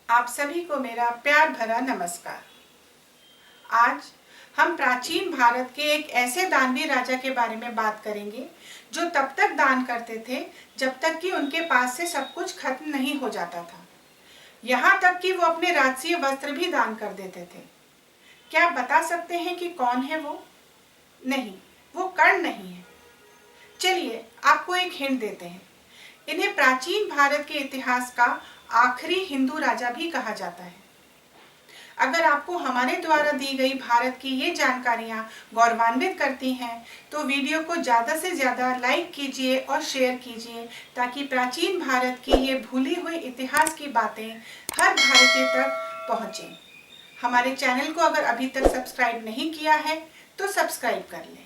आप सभी को मेरा प्यार भरा नमस्कार। आज हम प्राचीन भारत के एक ऐसे दानवीर राजा के बारे में बात करेंगे जो तब तक दान करते थे जब तक कि उनके पास से सब कुछ खत्म नहीं हो जाता था। यहाँ तक कि वो अपने राजसीय वस्त्र भी दान कर देते थे। क्या आप बता सकते हैं कि कौन है वो? नहीं, वो कर्ण नहीं है। चलिए आपको एक हिंट देते हैं। इन्हें प्राचीन भारत के इतिहास का आखिरी हिंदू राजा भी कहा जाता है। अगर आपको हमारे द्वारा दी गई भारत की ये जानकारियाँ गौरवान्वित करती हैं तो वीडियो को ज़्यादा से ज़्यादा लाइक कीजिए और शेयर कीजिए ताकि प्राचीन भारत की ये भूली हुई इतिहास की बातें हर भारतीय तक पहुँचें। हमारे चैनल को अगर अभी तक सब्सक्राइब नहीं किया है तो सब्सक्राइब कर लें।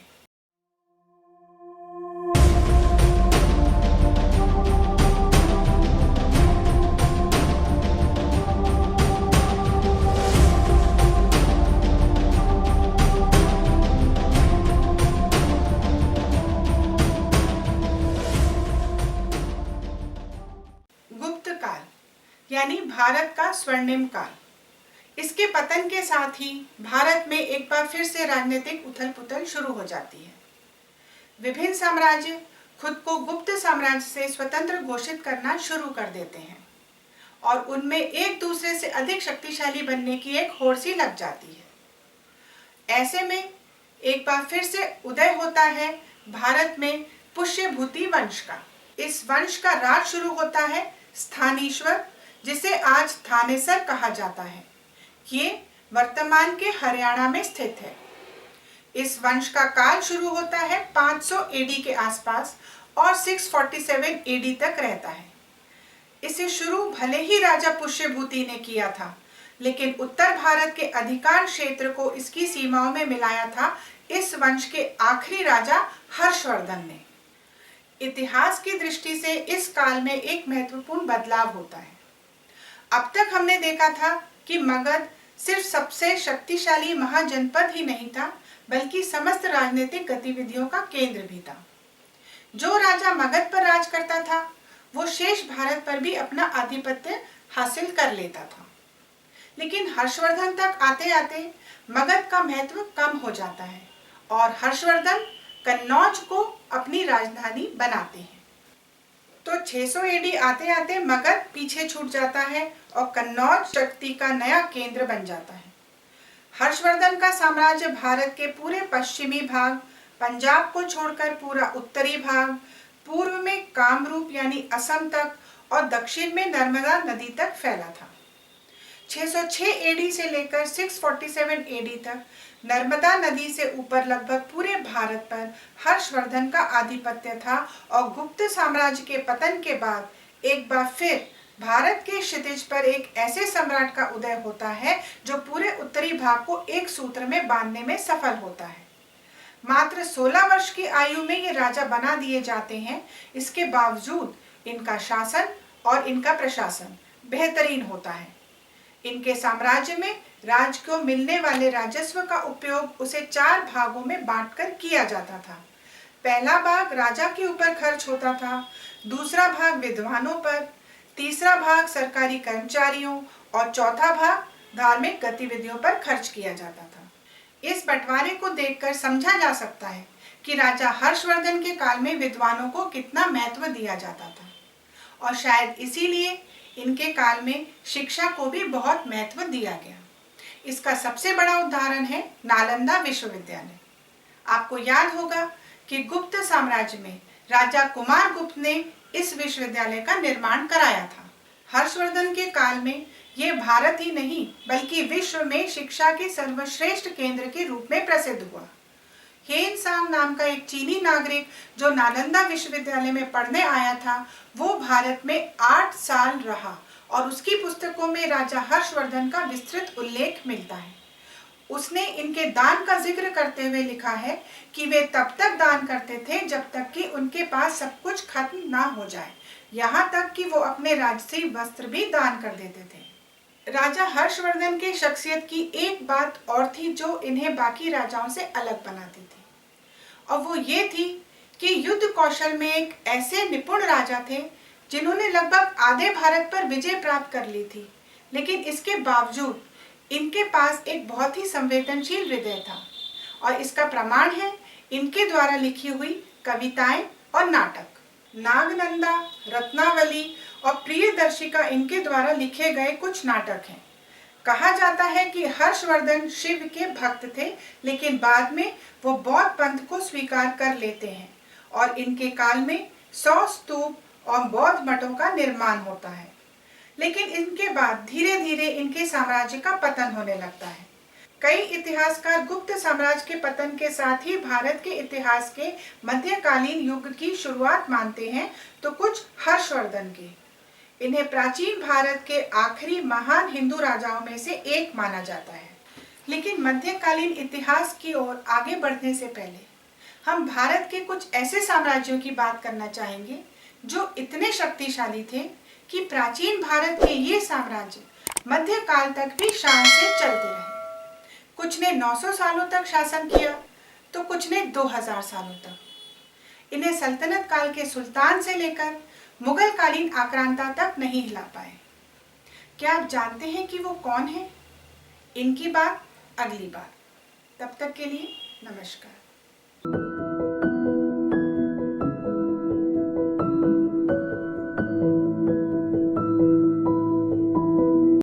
गुप्त काल यानी भारत का स्वर्णिम काल। इसके पतन के साथ ही भारत में एक बार फिर से राजनीतिक उथल-पुथल शुरू हो जाती है। विभिन्न साम्राज्य खुद को गुप्त साम्राज्य से स्वतंत्र घोषित करना शुरू कर देते हैं और उनमें एक दूसरे से अधिक शक्तिशाली बनने की एक होड़ सी लग जाती है। ऐसे में एक बार फिर से उदय होता है भारत में पुष्यभूति वंश का। इस वंश का राज शुरू होता है स्थानीश्वर, जिसे आज थानेसर कहा जाता है। ये वर्तमान के हरियाणा में स्थित है। इस वंश का काल शुरू होता है 500 एडी के आसपास और 647 एडी तक रहता है। इसे शुरू भले ही राजा पुष्यभूति ने किया था, लेकिन उत्तर भारत के अधिकांश क्षेत्र को इसकी सीमाओं में मिलाया था इस वंश के आखिरी राजा हर्षवर्धन ने। इतिहास की दृष्टि से इस काल में एक महत्वपूर्ण बदलाव होता है। अब तक हमने देखा था कि मगध सिर्फ सबसे शक्तिशाली महाजनपद ही नहीं था, बल्कि समस्त राजनीतिक गतिविधियों का केंद्र भी था। जो राजा मगध पर राज करता था वो शेष भारत पर भी अपना आधिपत्य हासिल कर लेता था। लेकिन हर्षवर्धन तक आते आते मगध का महत्व कम हो जाता है और हर्षवर्धन कन्नौज को अपनी राजधानी बनाते हैं। तो 600 एडी आते आते मगध पीछे छूट जाता है और कन्नौज शक्ति का नया केंद्र बन जाता है। हर्षवर्धन का साम्राज्य भारत के पूरे पश्चिमी भाग, पंजाब को छोड़कर पूरा उत्तरी भाग, पूर्व में कामरूप यानी असम तक और दक्षिण में नर्मदा नदी तक फैला था। 606 एडी से लेकर 647 एडी तक नर्मदा नदी से ऊपर लगभग पूरे भारत पर हर्षवर्धन का आधिपत्य था और गुप्त साम्राज्य के पतन के बाद एक बार फिर भारत के क्षितिज पर एक ऐसे सम्राट का उदय होता है जो पूरे उत्तरी भाग को एक सूत्र में बांधने में सफल होता है। मात्र 16 वर्ष की आयु में ये राजा बना दिए जाते हैं। इसके बावजूद इनका शासन और इनका प्रशासन बेहतरीन होता है। इनके साम्राज्य में राज्य को मिलने वाले राजस्व का उपयोग उसे 4 भागों में बांटकर किया जाता था। पहला भाग राजा के ऊपर खर्च होता था, दूसरा भाग विद्वानों पर, तीसरा भाग सरकारी कर्मचारियों और चौथा भाग धार्मिक गतिविधियों पर खर्च किया जाता था। इस बंटवारे को देखकर समझा जा सकता है कि राजा हर्षवर्धन के काल में विद्वानों को कितना महत्व दिया जाता था और शायद इसीलिए इनके काल में शिक्षा को भी बहुत महत्व दिया गया। इसका सबसे बड़ा उदाहरण है नालंदा विश्वविद्यालय। आपको याद होगा कि गुप्त साम्राज्य में राजा कुमारगुप्त ने इस विश्वविद्यालय का निर्माण कराया था। हर्षवर्धन के काल में यह भारत ही नहीं बल्कि विश्व में शिक्षा के सर्वश्रेष्ठ केंद्र के रूप में प्रसिद्ध हुआ। हेन सांग नाम का एक चीनी नागरिक जो नालंदा विश्वविद्यालय में पढ़ने आया था, वो भारत में 8 साल रहा और उसकी पुस्तकों में राजा हर्षवर्धन का विस्तृत उल्लेख मिलता है। उसने इनके दान का जिक्र करते हुए लिखा है कि वे तब तक दान करते थे जब तक कि उनके पास सब कुछ खत्म ना हो जाए, यहाँ तक कि वो अपने राजसी वस्त्र भी दान कर देते थे। राजा हर्षवर्धन की शख्सियत की एक बात और थी जो इन्हें बाकी राजाओं से अलग बनाती थी, और वो ये थी कि युद्ध कौशल में एक ऐसे निपुण राजा थे जिन्होंने लगभग आधे भारत पर विजय प्राप्त कर ली थी, लेकिन इसके बावजूद इनके पास एक बहुत ही संवेदनशील हृदय था और इसका प्रमाण है इनके द्वारा लिखी हुई कविताएं और नाटक। नागनंदा, रत्नावली और प्रियदर्शिका इनके द्वारा लिखे गए कुछ नाटक हैं। कहा जाता है कि हर्षवर्धन शिव के भक्त थे, लेकिन बाद में वो बौद्ध पंथ को स्वीकार कर लेते हैं और इनके काल में 100 स्तूप और बौद्ध मठों का निर्माण होता है। लेकिन इनके बाद धीरे धीरे इनके साम्राज्य का पतन होने लगता है। कई इतिहासकार गुप्त साम्राज्य के पतन के साथ ही भारत के इतिहास के मध्यकालीन युग की शुरुआत मानते हैं, तो कुछ हर्षवर्धन की। इन्हें प्राचीन भारत के आखिरी महान हिंदू राजाओं में से एक माना जाता है। लेकिन मध्यकालीन इतिहास की ओर आगे बढ़ने से पहले हम भारत के कुछ ऐसे साम्राज्यों की बात करना चाहेंगे जो इतने शक्तिशाली थे कि प्राचीन भारत के ये साम्राज्य मध्यकाल तक भी शान से चलते रहे। कुछ ने 900 सालों तक शासन किया तो कुछ ने 2000 सालों तक। इन्हें सल्तनत काल के सुल्तान से लेकर मुगल कालीन आक्रांता तक नहीं हिला पाए। क्या आप जानते हैं कि वो कौन है? इनकी बात अगली बार। तब तक के लिए नमस्कार।